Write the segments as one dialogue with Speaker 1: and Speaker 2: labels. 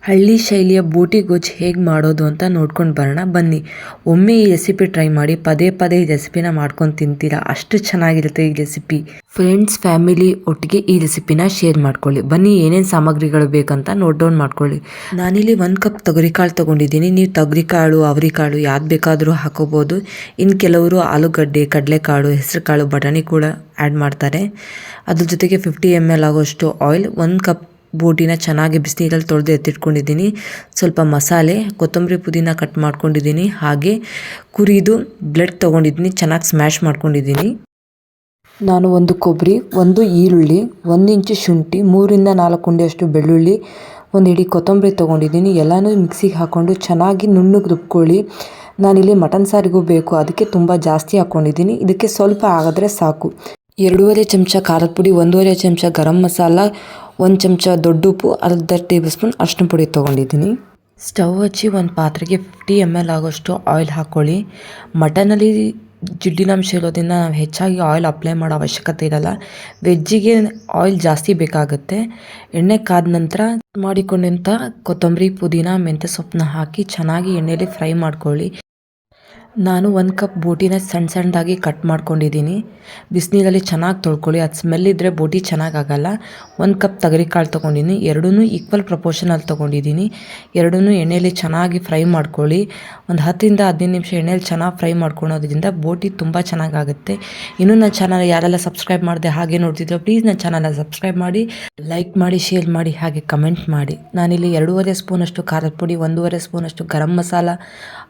Speaker 1: ಹಳ್ಳಿ ಶೈಲಿಯ ಬೋಟಿ ಗೊಜ್ಜು ಹೇಗೆ ಮಾಡೋದು ಅಂತ ನೋಡ್ಕೊಂಡು ಬರೋಣ ಬನ್ನಿ. ಒಮ್ಮೆ ಈ ರೆಸಿಪಿ ಟ್ರೈ ಮಾಡಿ ಪದೇ ಪದೇ ಈ ರೆಸಿಪಿನ ಮಾಡ್ಕೊಂಡು ತಿಂತೀರಾ, ಅಷ್ಟು ಚೆನ್ನಾಗಿರುತ್ತೆ ಈ ರೆಸಿಪಿ. ಫ್ರೆಂಡ್ಸ್ ಫ್ಯಾಮಿಲಿ ಒಟ್ಟಿಗೆ ಈ ರೆಸಿಪಿನ ಶೇರ್ ಮಾಡ್ಕೊಳ್ಳಿ. ಬನ್ನಿ ಏನೇನು ಸಾಮಗ್ರಿಗಳು ಬೇಕಂತ ನೋಟ್ ಡೌನ್ ಮಾಡ್ಕೊಳ್ಳಿ. ನಾನಿಲ್ಲಿ 1 ಕಪ್ ತೊಗರಿಕಾಳು ತೊಗೊಂಡಿದ್ದೀನಿ. ನೀವು ತೊಗರಿಕಾಳು ಅವರಿಕಾಳು ಯಾವ್ದು ಬೇಕಾದರೂ ಹಾಕೋಬೋದು. ಇನ್ನು ಕೆಲವರು ಆಲೂಗಡ್ಡೆ, ಕಡಲೆಕಾಳು, ಹೆಸರುಕಾಳು, ಬಟಾಣಿ ಕೂಡ ಆ್ಯಡ್ ಮಾಡ್ತಾರೆ. ಅದ್ರ ಜೊತೆಗೆ 50 ml ಆಗೋಷ್ಟು ಆಯಿಲ್, 1 ಕಪ್ ಬೋಟಿನ ಚೆನ್ನಾಗಿ ಬಿಸಿನೀರಲ್ಲಿ ತೊಳೆದು ಎತ್ತಿಟ್ಕೊಂಡಿದ್ದೀನಿ. ಸ್ವಲ್ಪ ಮಸಾಲೆ, ಕೊತ್ತಂಬರಿ ಪುದೀನ ಕಟ್ ಮಾಡ್ಕೊಂಡಿದ್ದೀನಿ. ಹಾಗೆ ಕುರಿದು ಬ್ಲಡ್ ತೊಗೊಂಡಿದ್ದೀನಿ, ಚೆನ್ನಾಗಿ ಸ್ಮ್ಯಾಶ್ ಮಾಡ್ಕೊಂಡಿದ್ದೀನಿ. ನಾನು 1 ಕೊಬ್ಬರಿ, 1 ಈರುಳ್ಳಿ, 1 ಇಂಚು ಶುಂಠಿ, 3ರಿಂದ 4 ಉಂಡೆಯಷ್ಟು ಬೆಳ್ಳುಳ್ಳಿ, 1 ಹಿಡಿ ಕೊತ್ತಂಬರಿ ತೊಗೊಂಡಿದ್ದೀನಿ. ಎಲ್ಲನೂ ಮಿಕ್ಸಿಗೆ ಹಾಕ್ಕೊಂಡು ಚೆನ್ನಾಗಿ ನುಣ್ಣಗೆ ರುಬ್ಕೊಳ್ಳಿ. ನಾನಿಲ್ಲಿ ಮಟನ್ ಸಾರಿಗೂ ಬೇಕು, ಅದಕ್ಕೆ ತುಂಬ ಜಾಸ್ತಿ ಹಾಕ್ಕೊಂಡಿದ್ದೀನಿ. ಇದಕ್ಕೆ ಸ್ವಲ್ಪ ಆಗಿದ್ರೆ ಸಾಕು. 2.5 ಚಮಚ ಖಾರದ ಪುಡಿ, 1.5 ಚಮಚ ಗರಂ ಮಸಾಲ, 1 ಚಮಚ ದೊಡ್ಡ ಉಪ್ಪು, ಅರ್ಧ ಟೇಬಲ್ ಸ್ಪೂನ್ ಅರಿಶಿನ ಪುಡಿ ತೊಗೊಂಡಿದ್ದೀನಿ. ಸ್ಟವ್ ಹಚ್ಚಿ ಒಂದು ಪಾತ್ರೆಗೆ 50 ml ಆಗೋಷ್ಟು ಆಯಿಲ್ ಹಾಕ್ಕೊಳ್ಳಿ. ಮಟನಲ್ಲಿ ಜಿಡ್ಡಿನಂಶ ಇರೋದ್ರಿಂದ ನಾವು ಹೆಚ್ಚಾಗಿ ಆಯಿಲ್ ಅಪ್ಲೈ ಮಾಡೋ ಅವಶ್ಯಕತೆ ಇರಲ್ಲ. ವೆಜ್ಜಿಗೆ ಆಯಿಲ್ ಜಾಸ್ತಿ ಬೇಕಾಗುತ್ತೆ. ಎಣ್ಣೆ ಕಾದ ನಂತರ ಮಾಡಿಕೊಂಡಂಥ ಕೊತ್ತಂಬರಿ, ಪುದೀನ, ಮೆಂತ್ಯ ಸೊಪ್ಪನ್ನ ಹಾಕಿ ಚೆನ್ನಾಗಿ ಎಣ್ಣೆಯಲ್ಲಿ ಫ್ರೈ ಮಾಡ್ಕೊಳ್ಳಿ. ನಾನು 1 ಕಪ್ ಬೋಟಿನ ಸಣ್ಣದಾಗಿ ಕಟ್ ಮಾಡ್ಕೊಂಡಿದ್ದೀನಿ. ಬಿಸಿನೀರಲ್ಲಿ ಚೆನ್ನಾಗಿ ತೊಳ್ಕೊಳ್ಳಿ, ಅದು ಸ್ಮೆಲ್ ಇದ್ದರೆ ಬೋಟಿ ಚೆನ್ನಾಗಾಗಲ್ಲ. 1 ಕಪ್ ತೊಗರಿಕಾಳು ತೊಗೊಂಡಿದ್ದೀನಿ. ಎರಡನ್ನೂ ಈಕ್ವಲ್ ಪ್ರಪೋರ್ಷನಲ್ಲಿ ತೊಗೊಂಡಿದ್ದೀನಿ. ಎರಡನ್ನೂ ಎಣ್ಣೆಯಲ್ಲಿ ಚೆನ್ನಾಗಿ ಫ್ರೈ ಮಾಡ್ಕೊಳ್ಳಿ. ಒಂದು 10ರಿಂದ 15 ನಿಮಿಷ ಎಣ್ಣೆಯಲ್ಲಿ ಚೆನ್ನಾಗಿ ಫ್ರೈ ಮಾಡ್ಕೊಳ್ಳೋದ್ರಿಂದ ಬೋಟಿ ತುಂಬ ಚೆನ್ನಾಗಾಗುತ್ತೆ. ಇನ್ನೂ ನನ್ನ ಚಾನಲ್ ಯಾರೆಲ್ಲ ಸಬ್ಸ್ಕ್ರೈಬ್ ಮಾಡಿದೆ ಹಾಗೆ ನೋಡ್ತಿದ್ರು, ಪ್ಲೀಸ್ ನನ್ನ ಚಾನಲ್ನ ಸಬ್ಸ್ಕ್ರೈಬ್ ಮಾಡಿ, ಲೈಕ್ ಮಾಡಿ, ಶೇರ್ ಮಾಡಿ, ಹಾಗೆ ಕಮೆಂಟ್ ಮಾಡಿ. ನಾನಿಲ್ಲಿ 2.5 ಸ್ಪೂನಷ್ಟು ಖಾರದ ಪುಡಿ, 1.5 ಸ್ಪೂನಷ್ಟು ಗರಂ ಮಸಾಲ,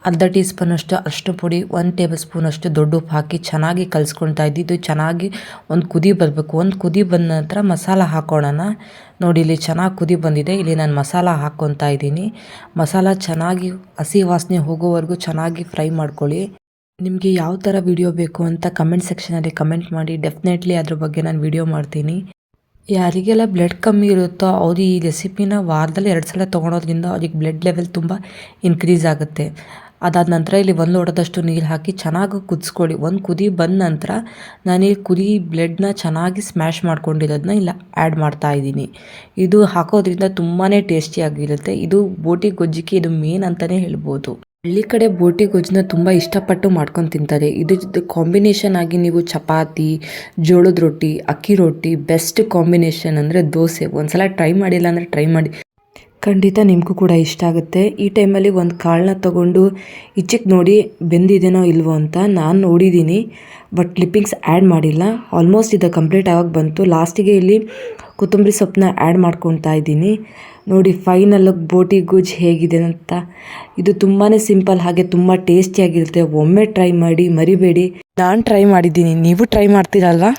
Speaker 1: ಅರ್ಧ ಟೀ ಸ್ಪೂನಷ್ಟು ಅರಿಶಿನ ಪುಡಿ, 1 ಟೇಬಲ್ ಸ್ಪೂನಷ್ಟು ದೊಡ್ಡ ಉಪ್ಪು ಹಾಕಿ ಚೆನ್ನಾಗಿ ಕಲಿಸ್ಕೊಳ್ತಾ ಇದ್ದಿದ್ದು. ಚೆನ್ನಾಗಿ ಒಂದು ಕುದಿ ಬರಬೇಕು. ಒಂದು ಕುದಿ ಬಂದ ನಂತರ ಮಸಾಲ ಹಾಕೋಣ. ನೋಡಿ ಇಲ್ಲಿ ಚೆನ್ನಾಗಿ ಕುದಿ ಬಂದಿದೆ. ಇಲ್ಲಿ ನಾನು ಮಸಾಲ ಹಾಕ್ಕೊತಾ ಇದ್ದೀನಿ. ಮಸಾಲ ಚೆನ್ನಾಗಿ ಹಸಿ ವಾಸನೆ ಹೋಗೋವರೆಗೂ ಚೆನ್ನಾಗಿ ಫ್ರೈ ಮಾಡ್ಕೊಳ್ಳಿ. ನಿಮಗೆ ಯಾವ ಥರ ವಿಡಿಯೋ ಬೇಕು ಅಂತ ಕಮೆಂಟ್ ಸೆಕ್ಷನಲ್ಲಿ ಕಮೆಂಟ್ ಮಾಡಿ. ಡೆಫಿನೆಟ್ಲಿ ಅದ್ರ ಬಗ್ಗೆ ನಾನು ವಿಡಿಯೋ ಮಾಡ್ತೀನಿ. ಯಾರಿಗೆಲ್ಲ ಬ್ಲಡ್ ಕಮ್ಮಿ ಇರುತ್ತೋ ಅವರು ಈ ರೆಸಿಪಿನ ವಾರದಲ್ಲಿ 2 ಸಲ ತೊಗೊಳೋದ್ರಿಂದ ಅವ್ರಿಗೆ ಬ್ಲಡ್ ಲೆವೆಲ್ ತುಂಬ ಇನ್ಕ್ರೀಸ್ ಆಗುತ್ತೆ. ಅದಾದ ನಂತರ ಇಲ್ಲಿ 1 ಲೋಟದಷ್ಟು ನೀರು ಹಾಕಿ ಚೆನ್ನಾಗಿ ಕುದಿಸ್ಕೊಳ್ಳಿ. ಒಂದು ಕುದಿ ಬಂದ ನಂತರ ನಾನಿಲ್ಲಿ ಕುದಿ ಬ್ಲಡ್ನ ಚೆನ್ನಾಗಿ ಸ್ಮ್ಯಾಶ್ ಮಾಡ್ಕೊಂಡಿರೋದನ್ನ ಇಲ್ಲ ಆ್ಯಡ್ ಮಾಡ್ತಾ ಇದ್ದೀನಿ. ಇದು ಹಾಕೋದ್ರಿಂದ ತುಂಬಾ ಟೇಸ್ಟಿಯಾಗಿರುತ್ತೆ. ಇದು ಬೋಟಿ ಗೊಜ್ಜಿಗೆ ಇದು ಮೇನ್ ಅಂತಲೇ ಹೇಳ್ಬೋದು. ಹಳ್ಳಿ ಕಡೆ ಬೋಟಿ ಗೊಜ್ಜನ್ನ ತುಂಬ ಇಷ್ಟಪಟ್ಟು ಮಾಡ್ಕೊಂಡು ತಿಂತಾರೆ. ಇದು ಕಾಂಬಿನೇಷನ್ ಆಗಿ ನೀವು ಚಪಾತಿ, ಜೋಳದ ರೊಟ್ಟಿ, ಅಕ್ಕಿ ರೊಟ್ಟಿ, ಬೆಸ್ಟ್ ಕಾಂಬಿನೇಷನ್ ಅಂದರೆ ದೋಸೆ. ಒಂದ್ಸಲ ಟ್ರೈ ಮಾಡಿಲ್ಲ ಅಂದರೆ ಟ್ರೈ ಮಾಡಿ, ಖಂಡಿತ ನಿಮಗೂ ಕೂಡ ಇಷ್ಟ ಆಗುತ್ತೆ. ಈ ಟೈಮಲ್ಲಿ ಒಂದು ಕಾಳನ್ನ ತೊಗೊಂಡು ಈಚೆಗೆ ನೋಡಿ ಬೆಂದಿದೆನೋ ಇಲ್ವೋ ಅಂತ ನಾನು ನೋಡಿದ್ದೀನಿ, ಬಟ್ ಕ್ಲಿಪ್ಪಿಂಗ್ಸ್ ಆ್ಯಡ್ ಮಾಡಿಲ್ಲ. ಆಲ್ಮೋಸ್ಟ್ ಇದು ಕಂಪ್ಲೀಟ್ ಆಗಿ ಬಂತು. ಲಾಸ್ಟಿಗೆ ಇಲ್ಲಿ ಕೊತ್ತಂಬರಿ ಸೊಪ್ಪನ್ನ ಆ್ಯಡ್ ಮಾಡ್ಕೊತಾ ಇದ್ದೀನಿ. ನೋಡಿ ಫೈನಲ್ ಬೋಟಿ ಗೊಜ್ಜು ಹೇಗಿದೆ ಅಂತ. ಇದು ತುಂಬಾ ಸಿಂಪಲ್, ಹಾಗೆ ತುಂಬ ಟೇಸ್ಟಿಯಾಗಿರುತ್ತೆ. ಒಮ್ಮೆ ಟ್ರೈ ಮಾಡಿ, ಮರಿಬೇಡಿ. ನಾನು ಟ್ರೈ ಮಾಡಿದ್ದೀನಿ, ನೀವು ಟ್ರೈ ಮಾಡ್ತೀರಲ್ವಾ?